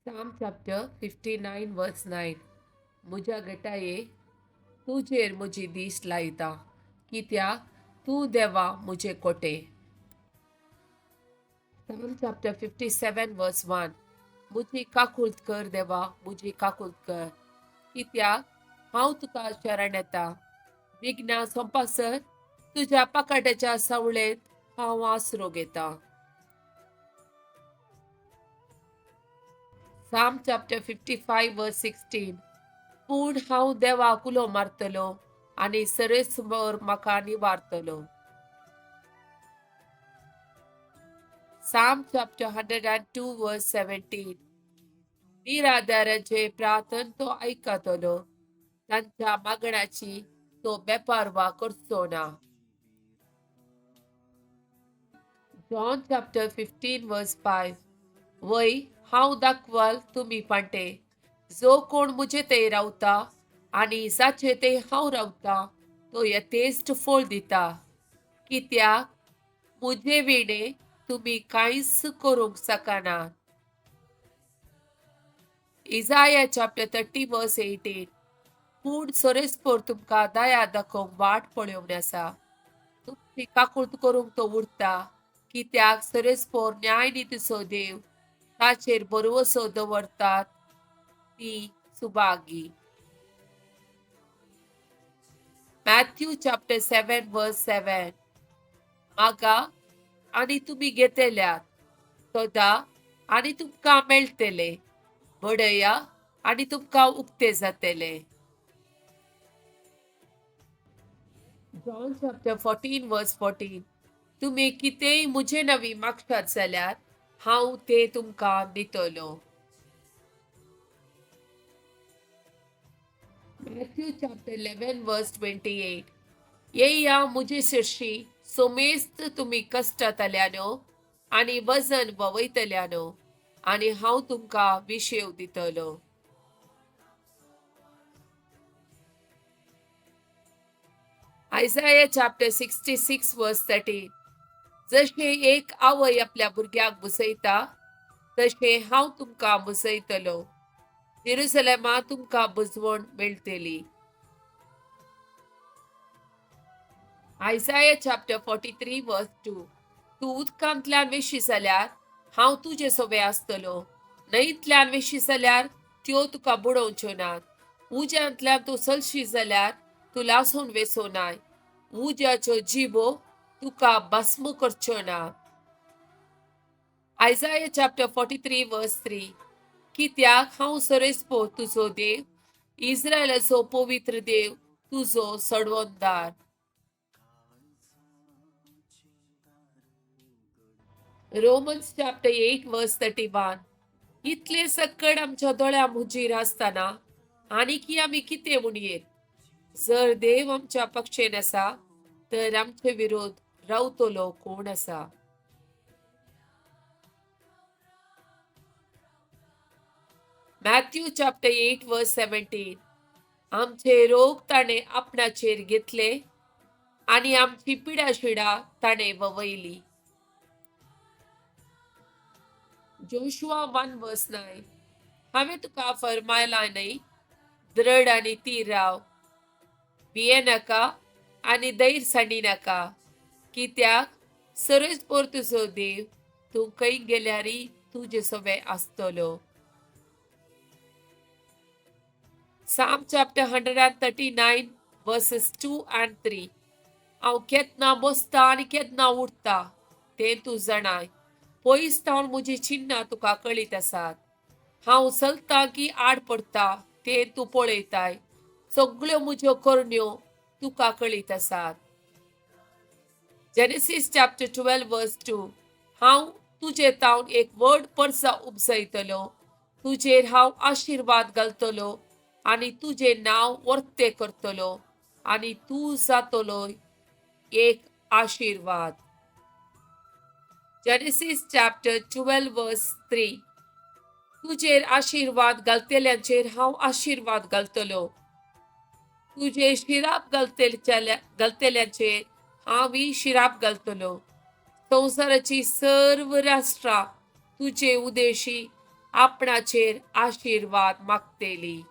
Psalm chapter 59 verse 9. मुझ्या गटाये तुझेर मुझी दीस लायता कित्याक तू देवा मुझे कोटे. Psalm chapter 57 verse 1. मुझी काकुळत कर देवा मुझी काकुळत कर कित्याक हांव तुका शरण येता. विघ्ना संपासर तुझ्या पाकाट्याच्या सावळेत हांव आसरो घेता. Psalm chapter 55 verse 16. पूण हांव देवाक उलो मारतलो आनी सरेसभर म्हाका निवारतलो. Psalm chapter 102 verse 17. निराधाराचे प्रार्थन तो ऐकतलो, तांच्या मागणाची तो बेपारवा करचो ना. John chapter 15 verse 5. वय हांव दाखवाल तुमी पांटे, जो कोण मुझे ते रावता आनी जाचे ते हांव रावता तो यथेस्ट फळ दिता. कित्याक मुझे विणे तुमी कांयच करूंक शकना. Isaiah chapter 30 verse 18. पूण सरेस्पोर तुमकां दया दाखोवंक वाट पळोवन आसा. तुमची काकुळट करूंक तो उरता, कित्याक सरेस्पोर न्यायनितीचो देव ताचेर भरवसो दवरतात ती सुभागी. Matthew chapter 7 verse 7. मागा आनी तुमी घेतल्यात, सोदा आनी तुमकां मेळटले, बडया आनी तुमकां उक्ते जातले. John chapter 14 verse 14. तुमी कितेंय मुझे नवी मागशात जाल्यार हांव ते तुमकां दितलो. Matthew chapter 11 verse 28. येया मुझे शिर्शी सोमेस्त तुमी कश्टांतल्यानो आनी वजन ववयतल्यानो आनी हांव तुमकां विशेव दितलो. Isaiah chapter 66 verse 13. जशे एक आवय आपल्या भुरग्याक बुसयता तशे हांव तुमकां बुसयतलो. जेरुसलेमा तुमकां बुजवण मेळटली. Isaiah chapter 43 verse 2. तूं उदकांतल्यान वेशी जाल्यार हांव तुजे सोबे आसतलो. न्हंयतल्यान वेशी जाल्यार त्यो तुका बुडोवच्यो नात. उज्यांतल्यान तूं चलशी जाल्यार तूं लासून वेसो नाय. उज्याच्यो जिबो तुका भस्म करच्यो ना. Isaiah chapter 43 verse 3. कित्याक हांव सरेस्पोर तुजो देव, इस्रायलाचो पवित्र देव तुजो सडवंदार. Romans chapter 8 verse 31. इतले सकड आमच्या दोळ्या मुजीर आसतना आनीक आमी कितें म्हणयेत. जर देव आमच्या पक्षेन आसा तर आमचे विरोध रावतलो कोण आसा. Matthew chapter 8 verse 17. आमचे रोग ताणे आपणाचेर घेतले आनी आमची पिडाशिडा ताणे ववयली. Joshua 1 verse 9. हांवें तुका फरमायला न्हय, दृढ आनी तीर राव, भियेनाका आनी दैर सांडी नाका, कित्याक सरेस्पोर तुजो देव तूं खंय गेल्यारय तुजे सोबे आसतलो. Psalm chapter 139 verses 2 and 3. हांव केन्ना बसता आनी केन्ना उठता तें तूं जाणाय. पयस थावन मुजी चिन्नां तुका कळीत आसात. हांव चलतां की आड पडटा तें तूं पळयताय. सगळ्यो म्हज्यो करण्यो तुका कळीत आसात. Genesis chapter 12 verse 2. हांव तुजे तावन एक व्हड परसा उपजयतलो, तुजेर हांव आशिर्वाद घालतलो आनी तुजे नांव वर्ते करतलो आनी तूं जातलो एक आशिर्वाद. Genesis chapter 12 verse 3. तुजेर आशिर्वाद घालतल्यांचेर हांव आशिर्वाद घालतलो, तुजे शिराप घालतल्यांचेर हांवय शिराप घालतलो. संवसाराची सर्व राष्ट्रां तुजे उदेशी आपणाचेर आशीर्वाद मागतेली.